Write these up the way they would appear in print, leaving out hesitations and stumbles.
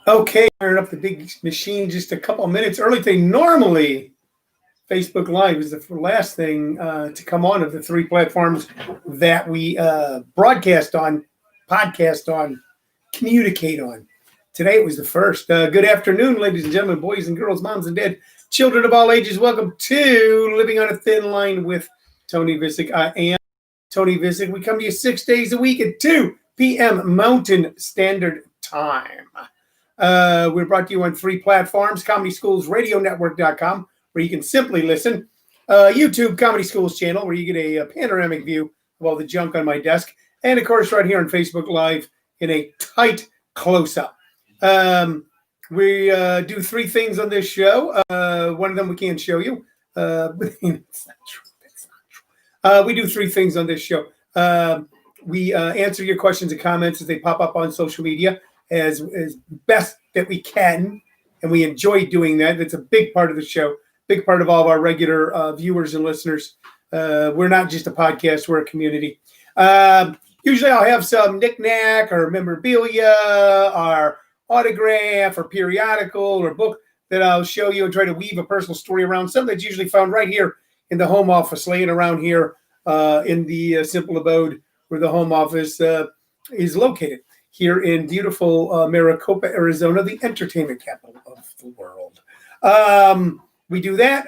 Okay, firing up the big machine just a couple minutes early today. Normally, Facebook Live is the last thing to come on of the three platforms that we broadcast on, podcast on, communicate on. Today it was the first. Good afternoon, ladies and gentlemen, boys and girls, moms and dads, children of all ages. Welcome to Living on a Thin Line with Tony Vicich. I am Tony Vicich. We come to you 6 days a week at 2 p.m. Mountain Standard Time. We're brought to you on three platforms: ComedySchoolsRadioNetwork.com, where you can simply listen, YouTube Comedy Schools channel, where you get a panoramic view of all the junk on my desk, and of course right here on Facebook Live in a tight close-up. We do three things on this show. One of them we can't show you. It's not true. That's not true. We do three things on this show. We answer your questions and comments as they pop up on social media as best that we can, and we enjoy doing that. It's a big part of the show, big part of all of our regular viewers and listeners. We're not just a podcast, we're a community. Usually I'll have some knick-knack or memorabilia or autograph or periodical or book that I'll show you and try to weave a personal story around, something that's usually found right here in the home office, laying around here in the simple abode where the home office is located, here in beautiful Maricopa, Arizona, the entertainment capital of the world. We do that.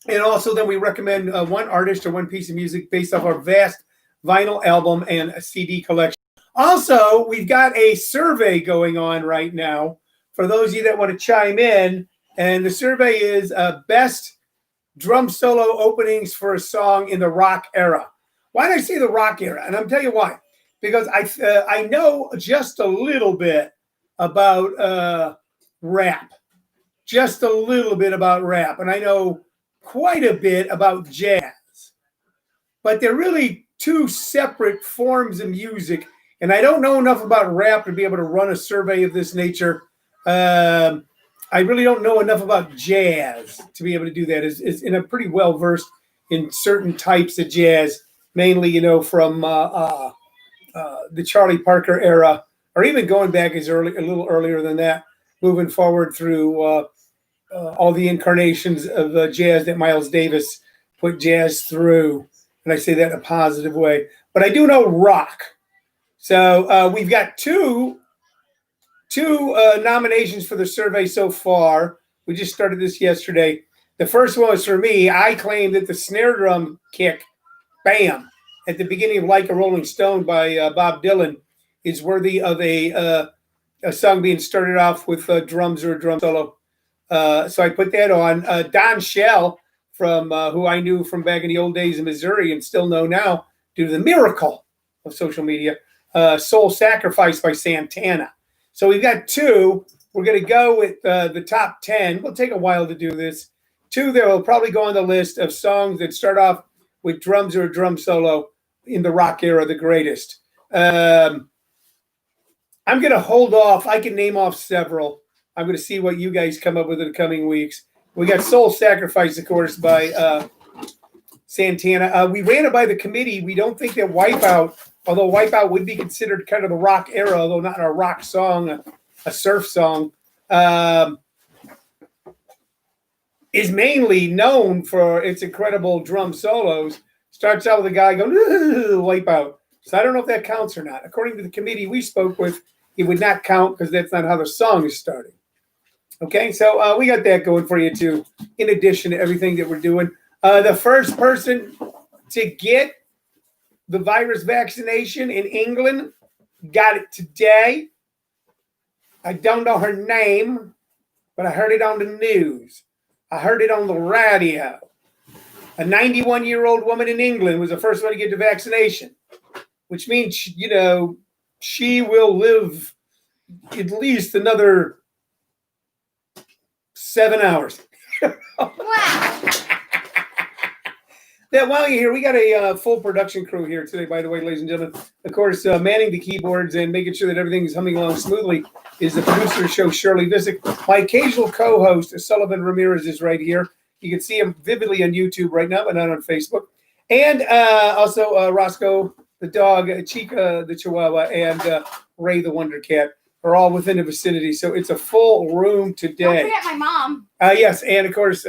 And also then we recommend one artist or one piece of music based off our vast vinyl album and a CD collection. Also, we've got a survey going on right now for those of you that want to chime in. And the survey is best drum solo openings for a song in the rock era. Why did I say the rock era? And I'll tell you why. Because I know just a little bit about rap. Just a little bit about rap. And I know quite a bit about jazz. But they're really two separate forms of music. And I don't know enough about rap to be able to run a survey of this nature. I really don't know enough about jazz to be able to do that. It's in a pretty well versed in certain types of jazz, mainly, from the Charlie Parker era, or even going back a little earlier than that, moving forward through all the incarnations of jazz that Miles Davis put jazz through. And I say that in a positive way. But I do know rock. So we've got two nominations for the survey so far. We just started this yesterday. The first one was for me. I claim that the snare drum kick, bam, at the beginning of Like a Rolling Stone by Bob Dylan is worthy of a song being started off with drums or a drum solo. So I put that on. Don Shell, from who I knew from back in the old days in Missouri and still know now due to the miracle of social media, Soul Sacrifice by Santana. So we've got two. We're going to go with the top 10. We'll take a while to do this. Two that will probably go on the list of songs that start off with drums or a drum solo in the rock era, the greatest. I'm going to hold off. I can name off several. I'm going to see what you guys come up with in the coming weeks. We got Soul Sacrifice, of course, by Santana. We ran it by the committee. We don't think that Wipeout, although Wipeout would be considered kind of the rock era, although not a rock song, a surf song, is mainly known for its incredible drum solos. Starts out with a guy going, Wipeout. So I don't know if that counts or not. According to the committee we spoke with, it would not count because that's not how the song is starting. Okay, so we got that going for you too, in addition to everything that we're doing. The first person to get the virus vaccination in England got it today. I don't know her name, but I heard it on the news. I heard it on the radio. A 91-year-old woman in England was the first one to get the vaccination, which means, she will live at least another 7 hours. Wow. That while you're here, we got a full production crew here today, by the way, ladies and gentlemen. Of course, manning the keyboards and making sure that everything is humming along smoothly is the producer of the show, Shirley Vicich. My occasional co-host, Sullivan Ramirez, is right here. You can see him vividly on YouTube right now, but not on Facebook. And also Roscoe, the dog, Chica, the Chihuahua, and Ray, the Wonder Cat are all within the vicinity. So it's a full room Don't today. forget my mom. Yes, and of course,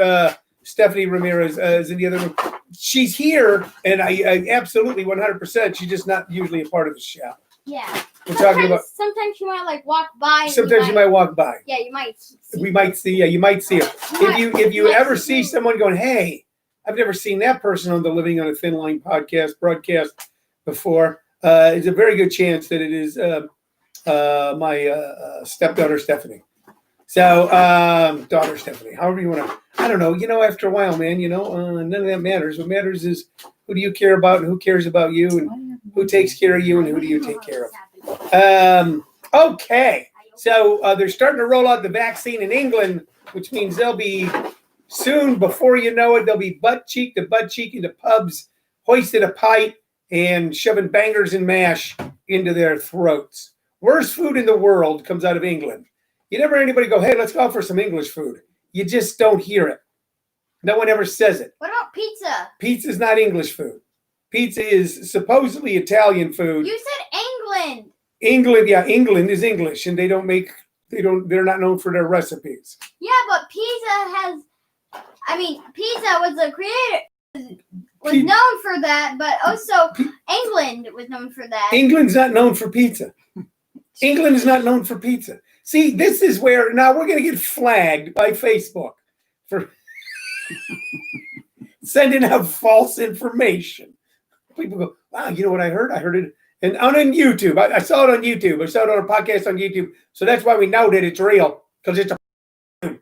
Stephanie Ramirez is in the other room. She's here, and I absolutely 100%. She's just not usually a part of the show. Yeah. We're talking about. Sometimes you might like walk by. Sometimes you might walk by. Yeah, you might. We might see. Yeah, you might see her. If you ever see someone going, "Hey, I've never seen that person on the Living on a Thin Line broadcast before," it's a very good chance that it is my stepdaughter Stephanie. So, daughter Stephanie, however you want to. I don't know. After a while, man, none of that matters. What matters is who do you care about and who cares about you and who takes care of you and who do you take care of. Okay. So they're starting to roll out the vaccine in England, which means they'll be soon, before you know it, they'll be butt cheek to butt cheek into pubs, hoisted a pint and shoving bangers and mash into their throats. Worst food in the world comes out of England. You never hear anybody go, "Hey, let's go for some English food." You just don't hear it. No one ever says it. What about pizza? Pizza's not English food. Pizza is supposedly Italian food. You said England. England is English, and they're not known for their recipes. Yeah, but pizza was known for that, but also England was known for that. England's not known for pizza. England is not known for pizza. See, this is where now we're going to get flagged by Facebook for sending out false information. People go, "Wow, you know what I heard? I heard it and on YouTube. I saw it on YouTube. I saw it on a podcast on YouTube. So that's why we know that it's real, because it's a." And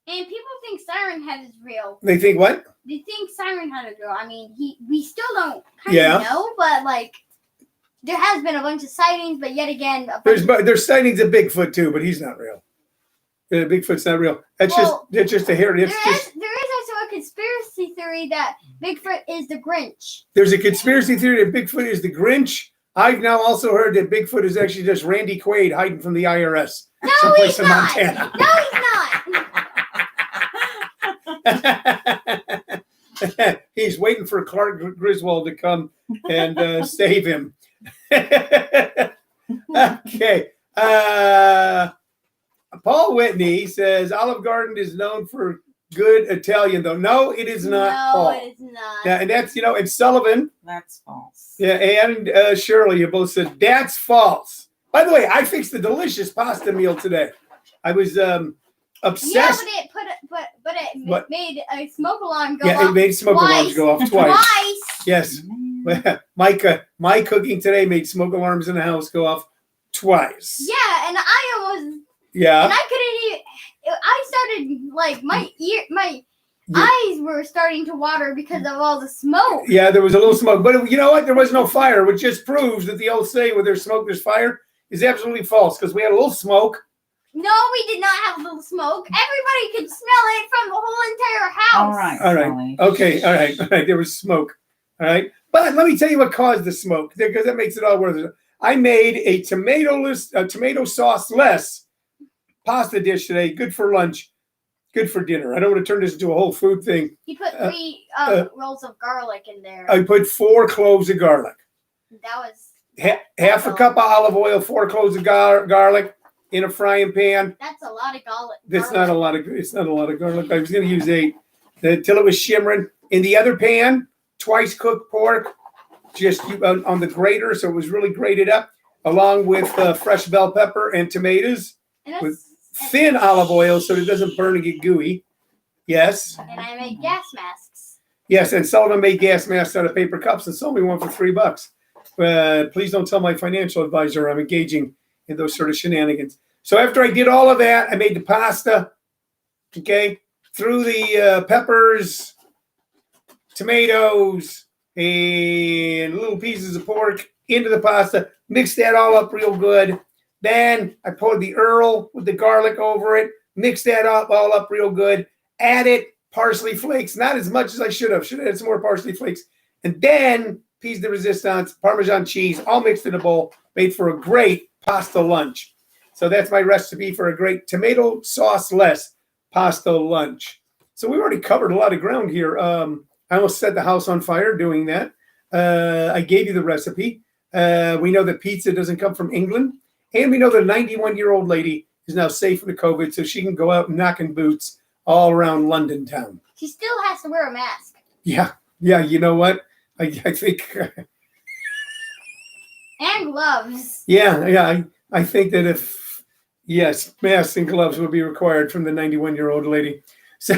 people think Siren Head is real. They think what? They think Siren Head is real. I mean, we still don't know, but like there has been a bunch of sightings, but yet again, there's sightings of Bigfoot too, but he's not real. Bigfoot's not real. That's just a hair. There is also a conspiracy theory that Bigfoot is the Grinch. There's a conspiracy theory that Bigfoot is the Grinch. I've now also heard that Bigfoot is actually just Randy Quaid hiding from the IRS. No, he's not. Montana. No, he's not. He's waiting for Clark Griswold to come and save him. Okay. Paul Whitney says Olive Garden is known for good Italian, though. No, it is not. No, Paul. it is not. Yeah, and that's, and Sullivan. That's false. Yeah, and Shirley, you both said that's false. By the way, I fixed a delicious pasta meal today. I was obsessed. Yeah, but it made a smoke alarm go off. Yeah, it made smoke alarms go off twice. Twice. Yes. My cooking today made smoke alarms in the house go off twice. Yeah, and I almost. Yeah. And I couldn't even. I started like my eyes were starting to water because of all the smoke. Yeah, there was a little smoke, but you know what? There was no fire, which just proves that the old saying, "Where there's smoke, there's fire," is absolutely false. Because we had a little smoke. No, we did not have a little smoke. Everybody could smell it from the whole entire house. All right. Okay. All right. There was smoke. All right. But let me tell you what caused the smoke, because that makes it all worth it. I made a tomato sauce-less pasta dish today. Good for lunch. Good for dinner. I don't want to turn this into a whole food thing. You put 3 rolls of garlic in there. I put 4 cloves of garlic. That was half a cup of olive oil, 4 cloves of garlic in a frying pan. That's a lot of garlic. It's not a lot of garlic. I was going to use 8 until it was shimmering. In the other pan, twice cooked pork, just on the grater, so it was really grated up, along with fresh bell pepper and tomatoes with thin olive oil so it doesn't burn and get gooey. Yes. And I made gas masks. Yes, and Sullivan made gas masks out of paper cups and sold me one for $3. Please don't tell my financial advisor I'm engaging in those sort of shenanigans. So after I did all of that, I made the pasta. Okay, threw the peppers, tomatoes, and little pieces of pork into the pasta. Mixed that all up real good. Then I poured the Earl with the garlic over it. Mixed that all up real good. Added parsley flakes, not as much as I should have. Should have had some more parsley flakes. And then piece de resistance, Parmesan cheese, all mixed in a bowl. Made for a great pasta lunch. So that's my recipe for a great tomato sauce-less pasta lunch. So we've already covered a lot of ground here. I almost set the house on fire doing that. I gave you the recipe. We know that pizza doesn't come from England. And we know that a 91-year-old lady is now safe from the COVID, so she can go out knocking boots all around London town. She still has to wear a mask. Yeah. You know what? I think. And gloves. Yeah. I think that yes, masks and gloves will be required from the 91-year-old lady. So.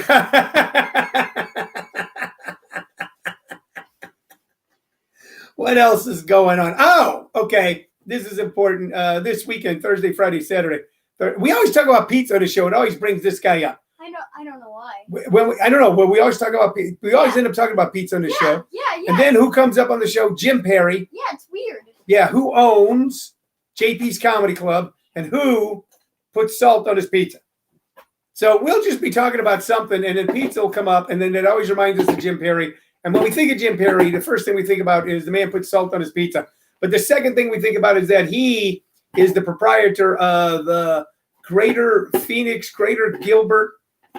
What else is going on? Oh, okay. This is important. This weekend, Thursday, Friday, Saturday. We always talk about pizza on the show. It always brings this guy up. I don't know why. I don't know. When we always talk about pizza, we always end up talking about pizza on the show. Yeah. And then who comes up on the show? Jim Perry. Yeah, it's weird. Yeah, who owns JP's Comedy Club and who puts salt on his pizza. So we'll just be talking about something, and then pizza will come up, and then it always reminds us of Jim Perry. And when we think of Jim Perry, the first thing we think about is the man puts salt on his pizza. But the second thing we think about is that he is the proprietor of the Greater Phoenix, Greater Gilbert,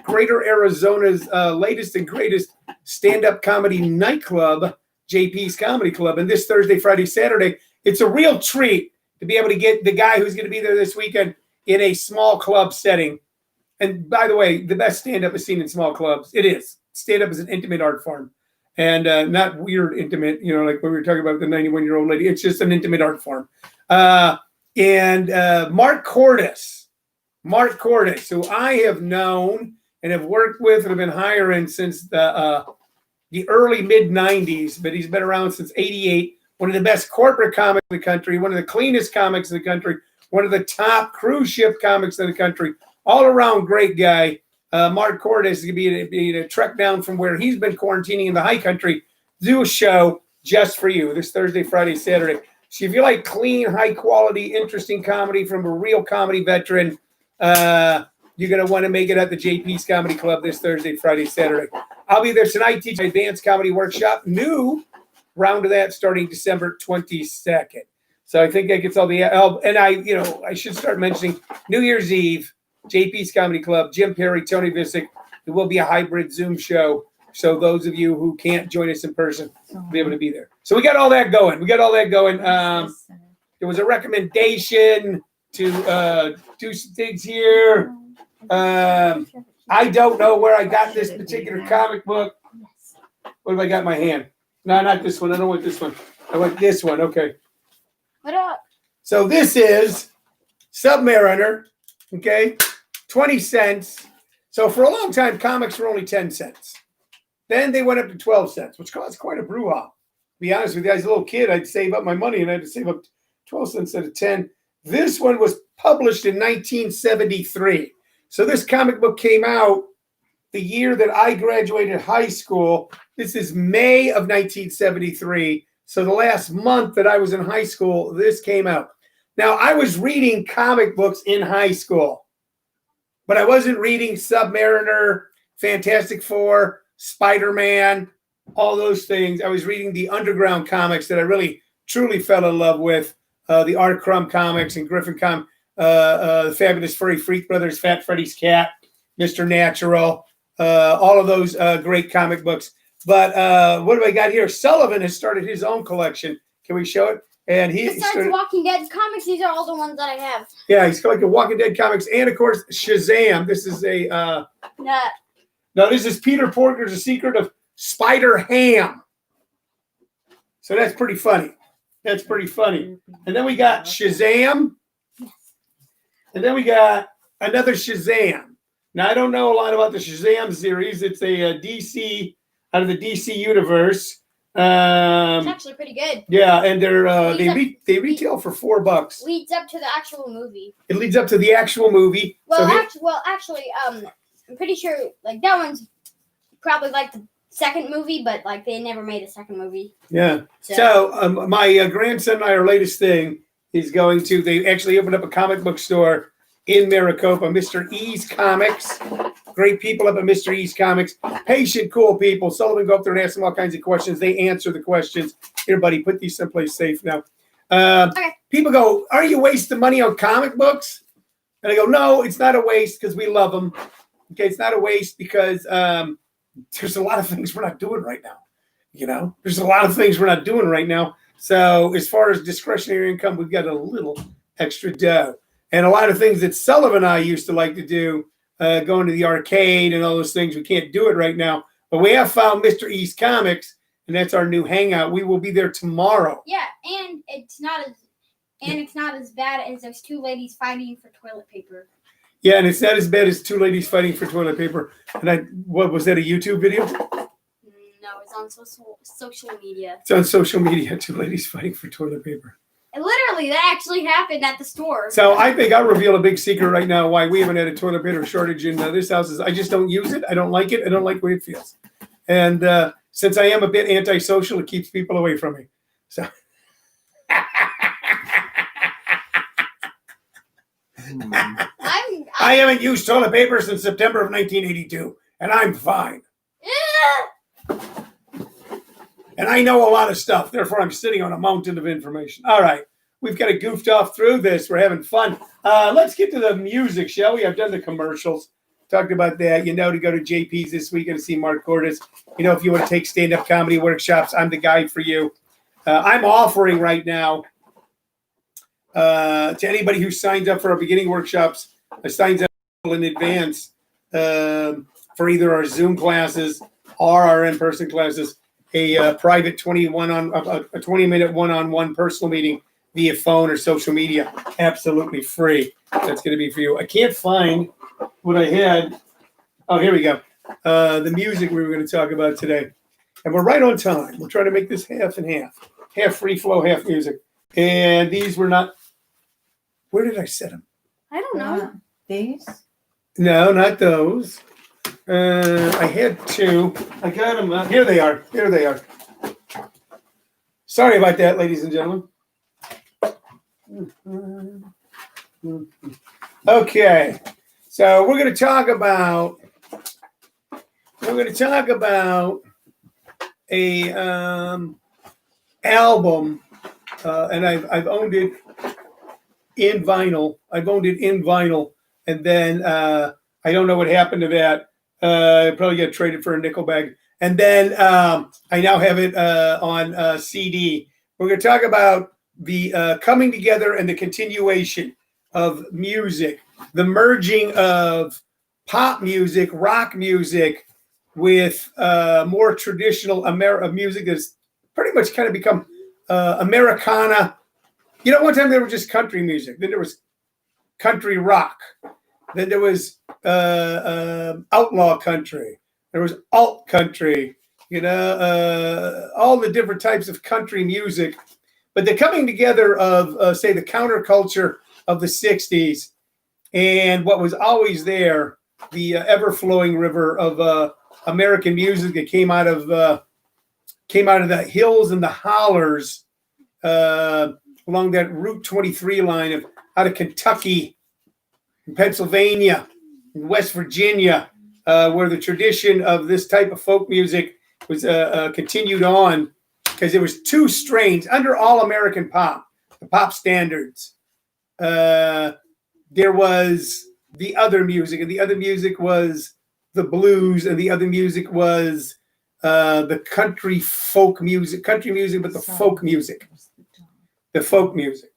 Greater Arizona's latest and greatest stand-up comedy nightclub, JP's Comedy Club. And this Thursday, Friday, Saturday, it's a real treat to be able to get the guy who's going to be there this weekend in a small club setting. And by the way, the best stand-up is seen in small clubs. It is. Stand-up is an intimate art form. And not weird intimate, like when we were talking about the 91-year-old lady. It's just an intimate art form. And Mark Cordes, who I have known and have worked with and have been hiring since the early mid-'90s, but he's been around since '88. One of the best corporate comics in the country, one of the cleanest comics in the country, one of the top cruise ship comics in the country, all-around great guy. Mark Cordes is going to be a trek down from where he's been quarantining in the high country, do a show just for you this Thursday, Friday, Saturday. So if you like clean, high-quality, interesting comedy from a real comedy veteran, you're going to want to make it at the JP's Comedy Club this Thursday, Friday, Saturday. I'll be there tonight teaching advanced comedy workshop. New round of that starting December 22nd. So I think that gets all the help. And I should start mentioning New Year's Eve, JP's Comedy Club, Jim Perry, Tony Vicich. It will be a hybrid Zoom show. So those of you who can't join us in person will be able to be there. So we got all that going. There was a recommendation to do some things here. I don't know where I got this particular comic book. What have I got in my hand? No, not this one. I don't want this one. I want this one. Okay. What up? So this is Submariner. Okay. 20 cents. So for a long time, comics were only 10 cents. Then they went up to 12 cents, which caused quite a brouhaha. To be honest with you, as a little kid, I'd save up my money and I had to save up 12 cents instead of 10. This one was published in 1973. So this comic book came out the year that I graduated high school. This is May of 1973. So the last month that I was in high school, this came out. Now, I was reading comic books in high school, but I wasn't reading Submariner, Fantastic Four, Spider-Man, all those things. I was reading the underground comics that I really, truly fell in love with, the Art Crumb comics and Griffin the Fabulous Furry Freak Brothers, Fat Freddy's Cat, Mr. Natural, all of those great comic books. But what have I got here? Sullivan has started his own collection. Can we show it? And he started Walking Dead comics. These are all the ones that I have. Yeah, he's collected Walking Dead comics, and of course Shazam. This is a no. This is Peter Porker's The Secret of Spider Ham. So that's pretty funny. And then we got Shazam. And then we got another Shazam. Now, I don't know a lot about the Shazam series. It's a DC, out of the DC universe. It's actually pretty good. Yeah, and they retail for $4. Leads up to the actual movie. It leads up to the actual movie. Well, actually, I'm pretty sure like that one's probably like the second movie, but like they never made a second movie. Yeah. So my grandson and I, our latest thing is going to. They actually opened up a comic book store in Maricopa, Mr. E's Comics. Great people up at Mr. E's Comics. Patient, cool people. Sullivan, go up there and ask them all kinds of questions. They answer the questions. Here, buddy, put these someplace safe now. Okay. People go, are you wasting money on comic books? And I go, no, it's not a waste because we love them. Okay, it's not a waste because there's a lot of things we're not doing right now. There's a lot of things we're not doing right now. So as far as discretionary income, we've got a little extra dough. And a lot of things that Sullivan and I used to like to do, going to the arcade and all those things, we can't do it right now. But we have found Mr. East Comics, and that's our new hangout. We will be there tomorrow. Yeah, and it's not as bad as those two ladies fighting for toilet paper. Yeah, and it's not as bad as two ladies fighting for toilet paper. And what was that, a YouTube video? No, it's on social media. It's on social media, two ladies fighting for toilet paper. Literally, that actually happened at the store. So I think I'll reveal a big secret right now why we haven't had a toilet paper shortage in this house is I just don't use it. I don't like it. I don't like the way it feels. And since I am a bit antisocial, it keeps people away from me. So I haven't used toilet paper since September of 1982, and I'm fine. And I know a lot of stuff, therefore I'm sitting on a mountain of information. All right, we've kind of goofed off through this. We're having fun. Let's get to the music, shall we? I've done the commercials, talked about that. You know, to go to JP's this weekend to see Mark Cordes. You know, if you want to take stand-up comedy workshops, I'm the guy for you. I'm offering right now to anybody who signs up for our beginning workshops, signs up in advance for either our Zoom classes or our in-person classes, a private 20-minute one-on-one personal meeting via phone or social media, absolutely free. That's going to be for you. I can't find what I had. Oh, here we go. The music we were going to talk about today, and we're right on time. We're trying to make this half and half free flow, half music. And these were not. Where did I set them? I don't know. These? No, not those. I had two. I got them. Here they are. Here they are. Sorry about that, ladies and gentlemen. Okay, so we're going to talk about a album, and I've owned it in vinyl. And then I don't know what happened to that. I probably got traded for a nickel bag. And then I now have it on CD. We're going to talk about the coming together and the continuation of music, the merging of pop music, rock music, with more traditional music that's pretty much kind of become Americana. You know, one time there was just country music. Then there was country rock. Then there was outlaw country. There was alt country. You know, all the different types of country music. But the coming together of, say, the counterculture of the 60s and what was always there, the ever-flowing river of American music that came out of the hills and the hollers along that Route 23 line out of Kentucky, and Pennsylvania, and West Virginia, where the tradition of this type of folk music was continued on, because there was two strains under all American pop, the pop standards. There was the other music, and the other music was the blues, and the other music was the country music, but the folk music. The folk music.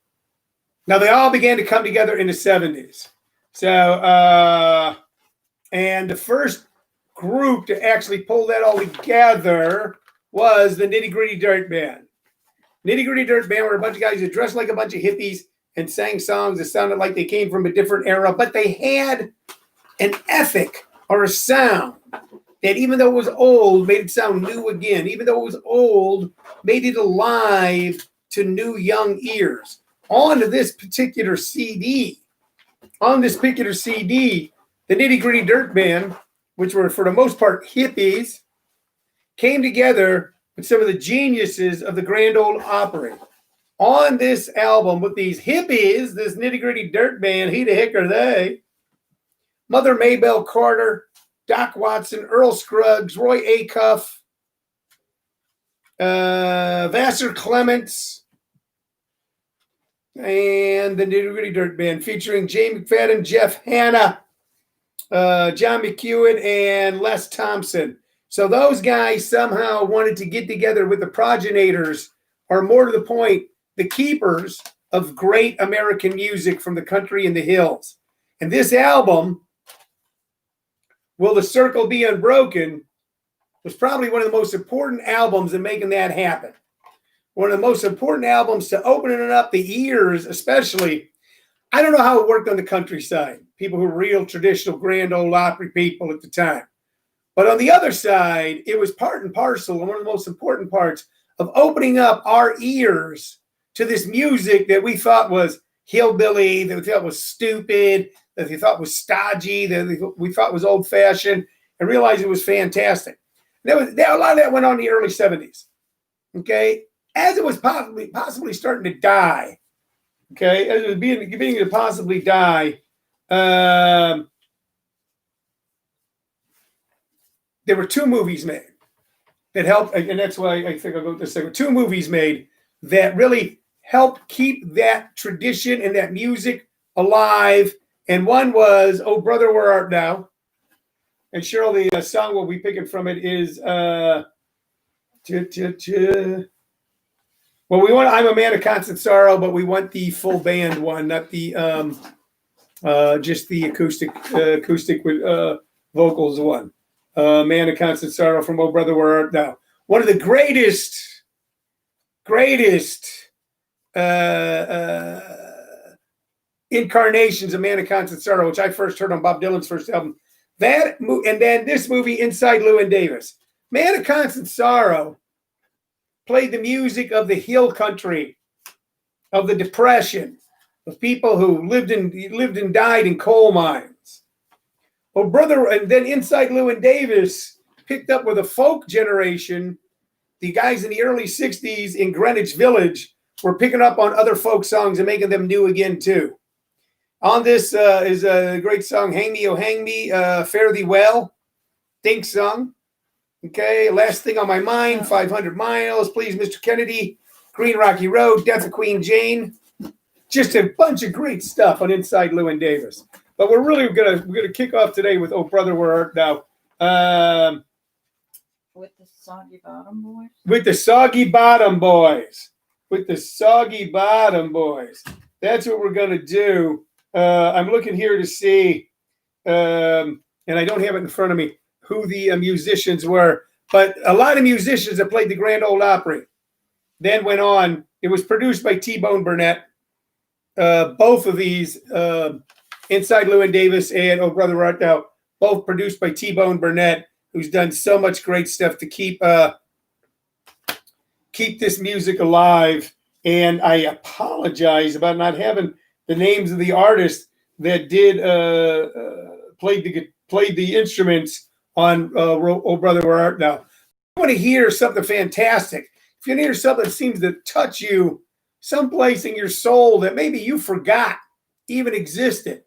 Now, they all began to come together in the 70s. So, and the first group to actually pull that all together was the Nitty Gritty Dirt Band. Nitty Gritty Dirt Band were a bunch of guys that dressed like a bunch of hippies and sang songs that sounded like they came from a different era, but they had an ethic or a sound that, even though it was old, made it sound new again. Even though it was old, made it alive to new young ears. On this particular CD, the Nitty Gritty Dirt Band, which were for the most part hippies, came together with some of the geniuses of the Grand Ole Opry. On this album with these hippies, this Nitty Gritty Dirt Band, who the heck are they? Mother Maybelle Carter, Doc Watson, Earl Scruggs, Roy Acuff, Vassar Clements, and the Nitty Gritty Dirt Band, featuring Jay McFadden, Jeff Hanna, John McEwen, and Les Thompson. So those guys somehow wanted to get together with the progenitors, or more to the point, the keepers of great American music from the country and the hills. And this album, Will the Circle Be Unbroken, was probably one of the most important albums in making that happen. One of the most important albums to opening up the ears, especially. I don't know how it worked on the countryside, people who were real traditional Grand Ole Opry people at the time. But on the other side, it was part and parcel, and one of the most important parts of opening up our ears to this music that we thought was hillbilly, that we thought was stupid, that we thought was stodgy, that we thought was old-fashioned, and realized it was fantastic. A lot of that went on in the early 70s, okay? As it was possibly starting to die, okay, as it was beginning to possibly die, there were two movies made that helped, and that's why I think I'll go with this second. Two movies made that really helped keep that tradition and that music alive. And one was "Oh Brother, Where Art Thou?" And Cheryl, the song we'll be picking from it is well, we want "I'm a Man of Constant Sorrow," but we want the full band one, not the just the acoustic with vocals one. "Man of Constant Sorrow" from "Oh Brother, Where Art Thou?" One of the greatest incarnations of "Man of Constant Sorrow," which I first heard on Bob Dylan's first album. And then this movie, Inside Llewyn Davis. "Man of Constant Sorrow" played the music of the hill country, of the Depression, of people who lived and died in coal mines. Oh Brother, and then Inside Llewyn Davis picked up with a folk generation. The guys in the early 60s in Greenwich Village were picking up on other folk songs and making them new again too. On this is a great song, "Hang Me, Oh Hang Me," "Fare Thee Well," Think Song. Okay, "Last Thing on My Mind," 500 Miles, "Please Mr. Kennedy," "Green Rocky Road," "Death of Queen Jane." Just a bunch of great stuff on Inside Llewyn Davis. But we're really gonna kick off today with "Oh Brother, Where Art Thou?" With the Soggy Bottom Boys. With the Soggy Bottom Boys. With the Soggy Bottom Boys. That's what we're gonna do. I'm looking here to see, and I don't have it in front of me, who the musicians were, but a lot of musicians that played the Grand Ole Opry then went on. It was produced by T-Bone Burnett. Both of these, Inside Llewyn Davis and "Oh Brother, Where Art Thou?" both produced by T-Bone Burnett, who's done so much great stuff to keep this music alive. And I apologize about not having the names of the artists that did played the instruments on "Oh Brother, Where Art Thou?" I want to hear something fantastic. If you hear something that seems to touch you someplace in your soul that maybe you forgot even existed,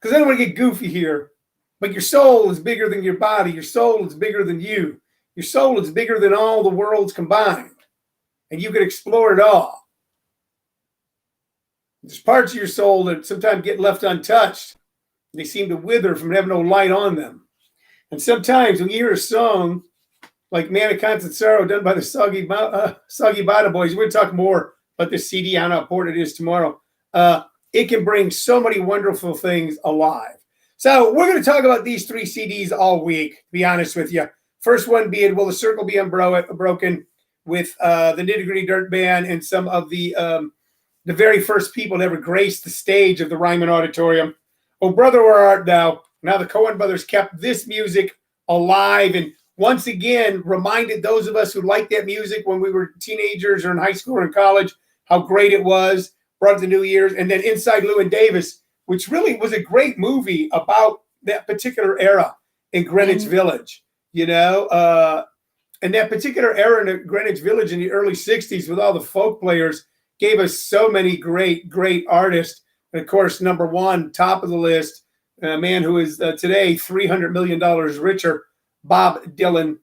because I don't want to get goofy here, but your soul is bigger than your body. Your soul is bigger than you. Your soul is bigger than all the worlds combined, and you can explore it all. There's parts of your soul that sometimes get left untouched. They seem to wither from having no light on them. And sometimes when you hear a song like "Man of Constant Sorrow" done by the Soggy Bottom Boys, we'll talk more about this CD, how important it is tomorrow. It can bring so many wonderful things alive. So we're going to talk about these three CDs all week, to be honest with you. First one being "Will the Circle Be Unbroken," with the Nitty Gritty Dirt Band and some of the very first people to ever grace the stage of the Ryman Auditorium. "Oh Brother, Where Art Thou?" Now the Coen brothers kept this music alive and once again reminded those of us who liked that music when we were teenagers or in high school or in college how great it was, brought the New Year's. And then Inside Llewyn Davis, which really was a great movie about that particular era in Greenwich Village, you know, and that particular era in Greenwich Village in the early 60s with all the folk players gave us so many great artists. And of course, number one, top of the list, a man who is today $300 million richer, Bob Dylan.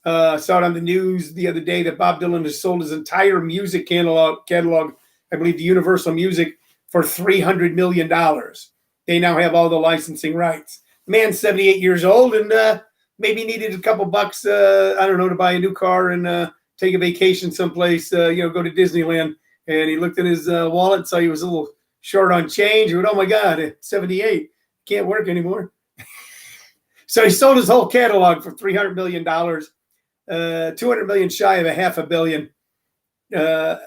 Saw it on the news the other day that Bob Dylan has sold his entire music catalog, I believe to Universal Music, for $300 million. They now have all the licensing rights. The man's 78 years old and maybe needed a couple bucks, I don't know, to buy a new car and take a vacation someplace, go to Disneyland and he looked at his wallet, saw he was a little short on change. He went, "Oh my God, at 78, can't work anymore." So he sold his whole catalog for $300 million, 200 million shy of $500 million. And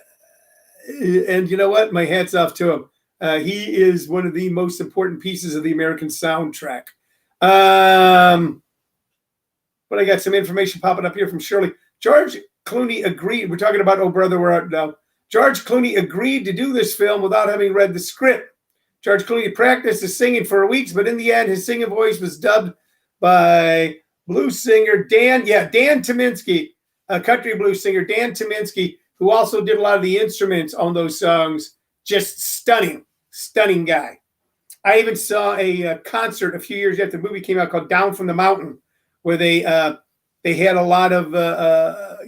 you know what? My hat's off to him. He is one of the most important pieces of the American soundtrack. But I got some information popping up here from Shirley. George Clooney agreed. We're talking about Oh Brother, Where Art Thou? George Clooney agreed to do this film without having read the script. George Clooney practiced his singing for weeks, but in the end, his singing voice was dubbed by blues singer Dan Tyminski, a country blues singer, Dan Tyminski, who also did a lot of the instruments on those songs. Just stunning guy. I even saw a concert a few years after the movie came out called Down from the Mountain, where they had a lot of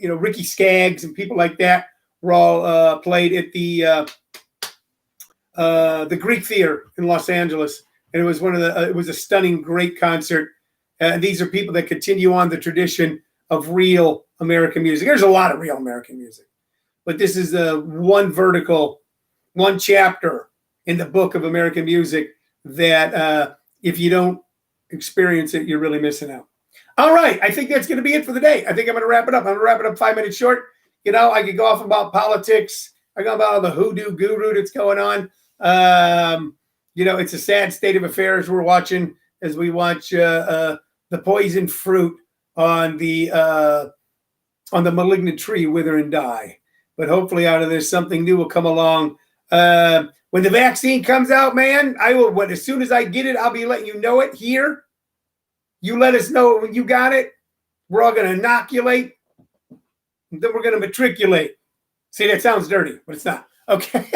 Ricky Skaggs and people like that were all played at the Greek Theater in Los Angeles, and it was it was a stunning, great concert. These are people that continue on the tradition of real American music. There's a lot of real American music, but this is one chapter in the book of American music that if you don't experience it, you're really missing out. All right, I think that's going to be it for the day. I think I'm going to wrap it up. I'm going to wrap it up 5 minutes short. I could go off about politics. I go about all the hoodoo guru that's going on. It's a sad state of affairs we're watching as we watch the poison fruit on the malignant tree wither and die. But hopefully out of this, something new will come along. When the vaccine comes out, man, I will. As soon as I get it, I'll be letting you know it here. You let us know when you got it. We're all going to inoculate. And then we're going to matriculate. See, that sounds dirty, but it's not. Okay.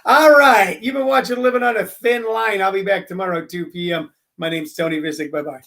All right. You've been watching Living on a Thin Line. I'll be back tomorrow at 2 p.m. My name's Tony Vicich. Bye-bye.